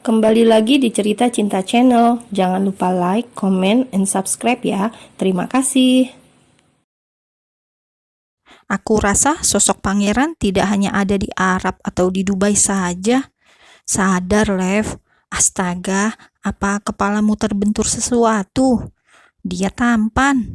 Kembali lagi di Cerita Cinta Channel. Jangan lupa like, comment, and subscribe ya. Terima kasih. Aku rasa sosok pangeran tidak hanya ada di Arab atau di Dubai saja. Sadar, Lev. Astaga, apa kepalamu terbentur sesuatu? Dia tampan.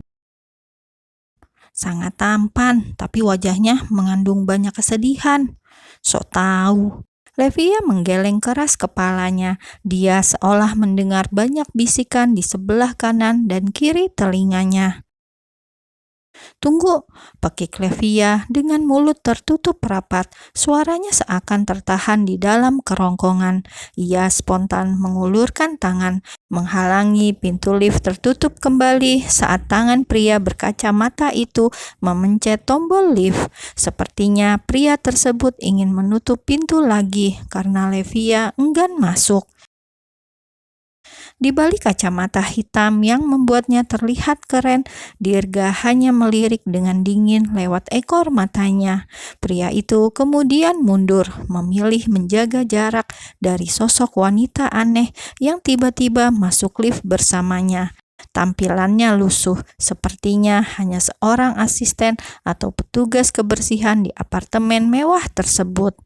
Sangat tampan, tapi wajahnya mengandung banyak kesedihan. Sok tahu. Levia menggeleng keras kepalanya. Dia seolah mendengar banyak bisikan di sebelah kanan dan kiri telinganya. "Tunggu," pekik Levia dengan mulut tertutup rapat. Suaranya seakan tertahan di dalam kerongkongan. Ia spontan mengulurkan tangan, menghalangi pintu lift tertutup kembali saat tangan pria berkacamata itu memencet tombol lift. Sepertinya pria tersebut ingin menutup pintu lagi karena Levia enggan masuk. Di balik kacamata hitam yang membuatnya terlihat keren, Dirga hanya melirik dengan dingin lewat ekor matanya. Pria itu kemudian mundur, memilih menjaga jarak dari sosok wanita aneh yang tiba-tiba masuk lift bersamanya. Tampilannya lusuh, sepertinya hanya seorang asisten atau petugas kebersihan di apartemen mewah tersebut.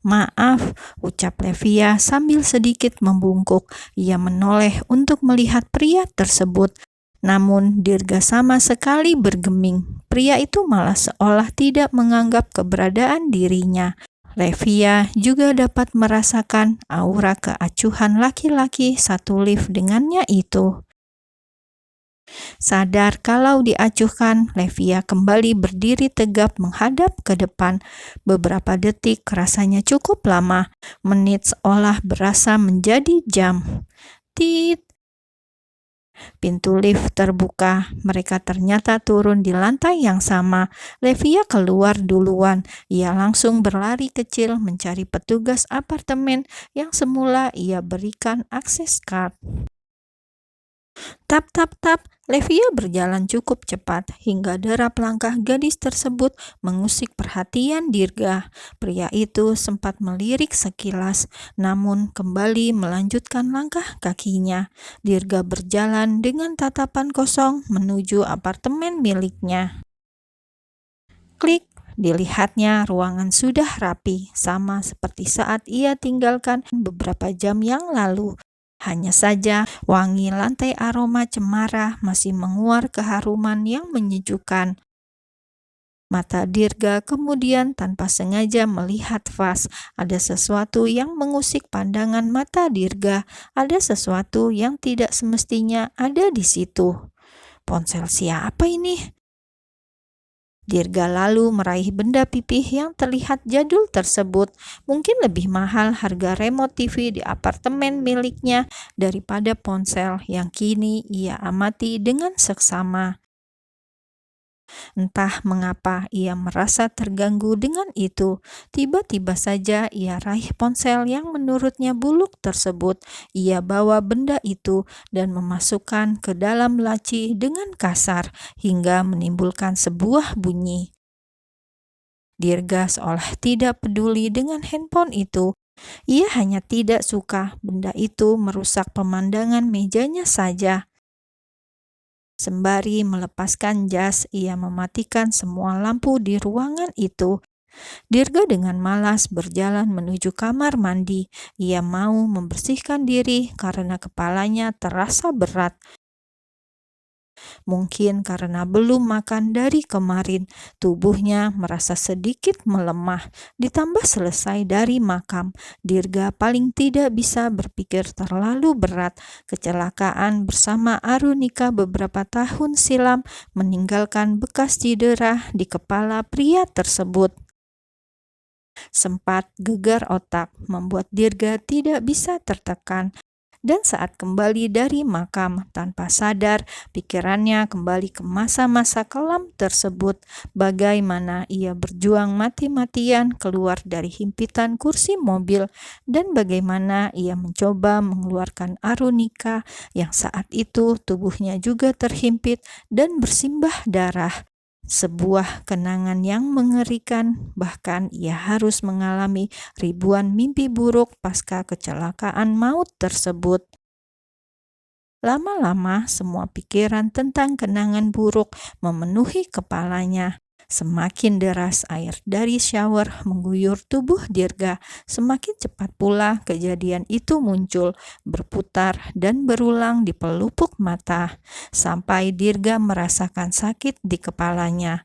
"Maaf," ucap Levia sambil sedikit membungkuk. Ia menoleh untuk melihat pria tersebut. Namun Dirga sama sekali bergeming. Pria itu malah seolah tidak menganggap keberadaan dirinya. Levia juga dapat merasakan aura keacuhan laki-laki satu lift dengannya itu. Sadar kalau diacuhkan, Levia kembali berdiri tegap menghadap ke depan. Beberapa detik rasanya cukup lama, menit seolah berasa menjadi jam. Tit! Pintu lift terbuka. Mereka ternyata turun di lantai yang sama. Levia keluar duluan. Ia langsung berlari kecil mencari petugas apartemen yang semula ia berikan akses card. Tap, tap, tap. Levia berjalan cukup cepat hingga derap langkah gadis tersebut mengusik perhatian Dirga. Pria itu sempat melirik sekilas, namun kembali melanjutkan langkah kakinya. Dirga berjalan dengan tatapan kosong menuju apartemen miliknya. Klik. Dilihatnya ruangan sudah rapi, sama seperti saat ia tinggalkan beberapa jam yang lalu. Hanya saja, wangi lantai aroma cemara masih menguar keharuman yang menyejukkan. Mata Dirga kemudian tanpa sengaja melihat vas. Ada sesuatu yang mengusik pandangan mata Dirga. Ada sesuatu yang tidak semestinya ada di situ. Ponsel siapa ini? Dirga lalu meraih benda pipih yang terlihat jadul tersebut. Mungkin lebih mahal harga remote TV di apartemen miliknya daripada ponsel yang kini ia amati dengan seksama. Entah mengapa ia merasa terganggu dengan itu. Tiba-tiba saja ia raih ponsel yang menurutnya buluk tersebut. Ia bawa benda itu dan memasukkan ke dalam laci dengan kasar hingga menimbulkan sebuah bunyi. Dirga seolah tidak peduli dengan handphone itu. Ia hanya tidak suka benda itu merusak pemandangan mejanya saja. Sembari melepaskan jas, ia mematikan semua lampu di ruangan itu. Dirga dengan malas berjalan menuju kamar mandi. Ia mau membersihkan diri karena kepalanya terasa berat. Mungkin karena belum makan dari kemarin, tubuhnya merasa sedikit melemah. Ditambah selesai dari makam, Dirga paling tidak bisa berpikir terlalu berat. Kecelakaan bersama Arunika beberapa tahun silam meninggalkan bekas cedera di kepala pria tersebut. Sempat gegar otak, membuat Dirga tidak bisa tertekan. Dan saat kembali dari makam, tanpa sadar, pikirannya kembali ke masa-masa kelam tersebut. Bagaimana ia berjuang mati-matian keluar dari himpitan kursi mobil, dan bagaimana ia mencoba mengeluarkan Arunika yang saat itu tubuhnya juga terhimpit dan bersimbah darah. Sebuah kenangan yang mengerikan, bahkan ia harus mengalami ribuan mimpi buruk pasca kecelakaan maut tersebut. Lama-lama, semua pikiran tentang kenangan buruk memenuhi kepalanya. Semakin deras air dari shower mengguyur tubuh Dirga, semakin cepat pula kejadian itu muncul, berputar dan berulang di pelupuk mata, sampai Dirga merasakan sakit di kepalanya.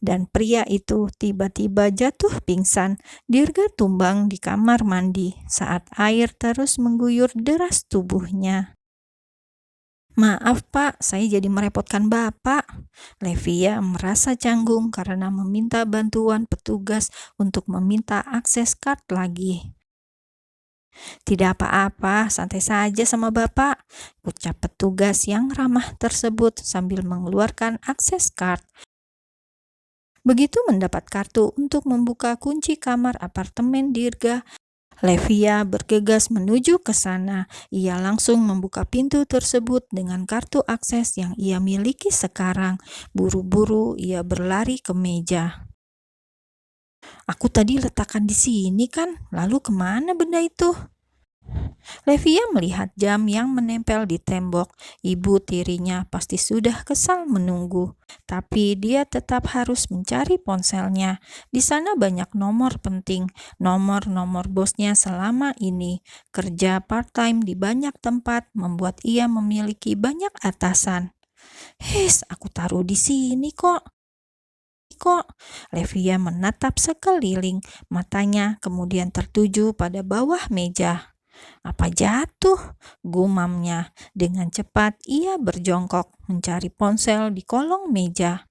Dan pria itu tiba-tiba jatuh pingsan. Dirga tumbang di kamar mandi saat air terus mengguyur deras tubuhnya. "Maaf Pak, saya jadi merepotkan Bapak." Levia merasa canggung karena meminta bantuan petugas untuk meminta akses card lagi. "Tidak apa-apa, santai saja sama Bapak," ucap petugas yang ramah tersebut sambil mengeluarkan akses card. Begitu mendapat kartu untuk membuka kunci kamar apartemen Dirga, Levia bergegas menuju ke sana. Ia langsung membuka pintu tersebut dengan kartu akses yang ia miliki sekarang. Buru-buru ia berlari ke meja. "Aku tadi letakkan di sini kan, lalu kemana benda itu?" Levia melihat jam yang menempel di tembok. Ibu tirinya pasti sudah kesal menunggu, tapi dia tetap harus mencari ponselnya. Di sana banyak nomor penting, nomor-nomor bosnya selama ini. Kerja part-time di banyak tempat membuat ia memiliki banyak atasan. Aku taruh di sini kok." Levia menatap sekeliling, matanya kemudian tertuju pada bawah meja. "Apa jatuh?" gumamnya. Dengan cepat ia berjongkok mencari ponsel di kolong meja.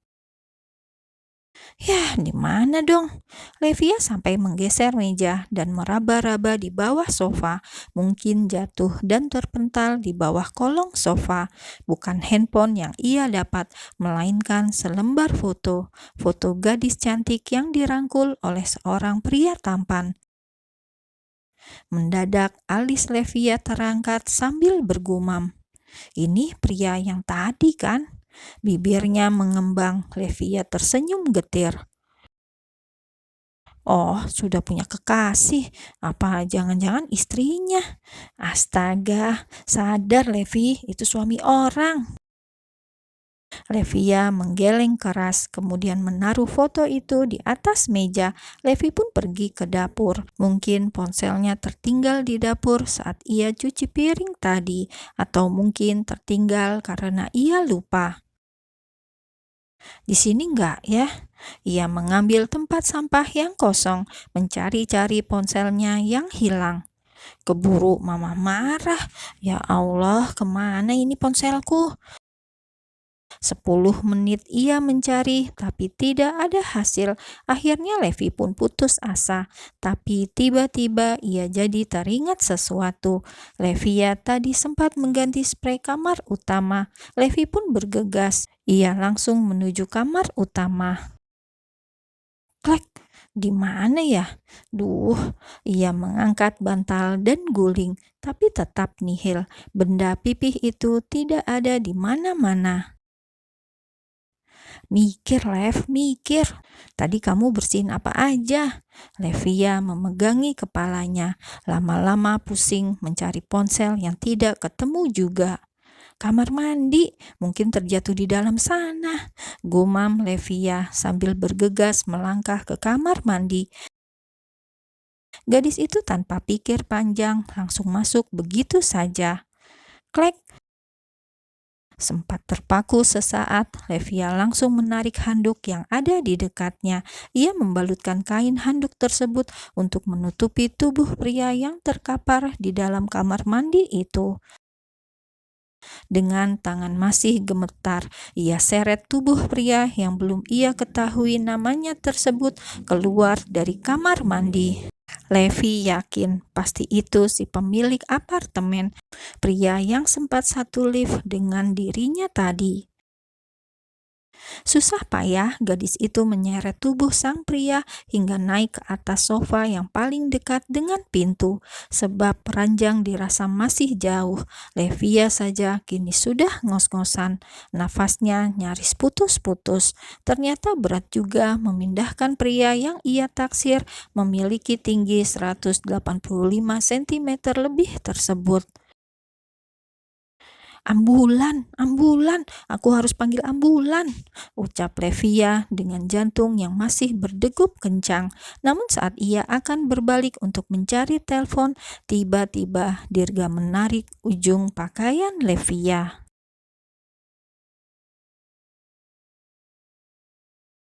Di mana dong? Levia sampai menggeser meja dan meraba-raba di bawah sofa. Mungkin jatuh dan terpental di bawah kolong sofa. Bukan handphone yang ia dapat, melainkan selembar foto. Foto gadis cantik yang dirangkul oleh seorang pria tampan. Mendadak alis Levia terangkat sambil bergumam. "Ini pria yang tadi kan?" Bibirnya mengembang. Levia tersenyum getir. "Oh, sudah punya kekasih. Apa jangan-jangan istrinya? Astaga, sadar Levi, itu suami orang." Levia menggeleng keras, kemudian menaruh foto itu di atas meja. Levi pun pergi ke dapur. Mungkin ponselnya tertinggal di dapur saat ia cuci piring tadi, atau mungkin tertinggal karena ia lupa. "Di sini enggak ya?" Ia mengambil tempat sampah yang kosong, mencari-cari ponselnya yang hilang. Keburu mama marah. "Ya Allah, kemana ini ponselku?" 10 menit ia mencari, tapi tidak ada hasil. Akhirnya Levi pun putus asa. Tapi tiba-tiba ia jadi teringat sesuatu. Levia tadi sempat mengganti sprei kamar utama. Levi pun bergegas. Ia langsung menuju kamar utama. Klek, di mana ya? Ia mengangkat bantal dan guling, tapi tetap nihil. Benda pipih itu tidak ada di mana-mana. "Mikir, Lev, mikir. Tadi kamu bersihin apa aja?" Levia memegangi kepalanya. Lama-lama pusing mencari ponsel yang tidak ketemu juga. "Kamar mandi, mungkin terjatuh di dalam sana," gumam Levia sambil bergegas melangkah ke kamar mandi. Gadis itu tanpa pikir panjang langsung masuk begitu saja. Klek. Sempat terpaku sesaat, Levia langsung menarik handuk yang ada di dekatnya. Ia membalutkan kain handuk tersebut untuk menutupi tubuh pria yang terkapar di dalam kamar mandi itu. Dengan tangan masih gemetar, ia seret tubuh pria yang belum ia ketahui namanya tersebut keluar dari kamar mandi. Levi yakin pasti itu si pemilik apartemen, pria yang sempat satu lift dengan dirinya tadi. Susah payah gadis itu menyeret tubuh sang pria hingga naik ke atas sofa yang paling dekat dengan pintu. Sebab ranjang dirasa masih jauh, Levia saja kini sudah ngos-ngosan. Nafasnya nyaris putus-putus. Ternyata berat juga memindahkan pria yang ia taksir memiliki tinggi 185 cm lebih tersebut. "Ambulan, ambulan, aku harus panggil ambulan," ucap Levia dengan jantung yang masih berdegup kencang. Namun saat ia akan berbalik untuk mencari telepon, tiba-tiba Dirga menarik ujung pakaian Levia.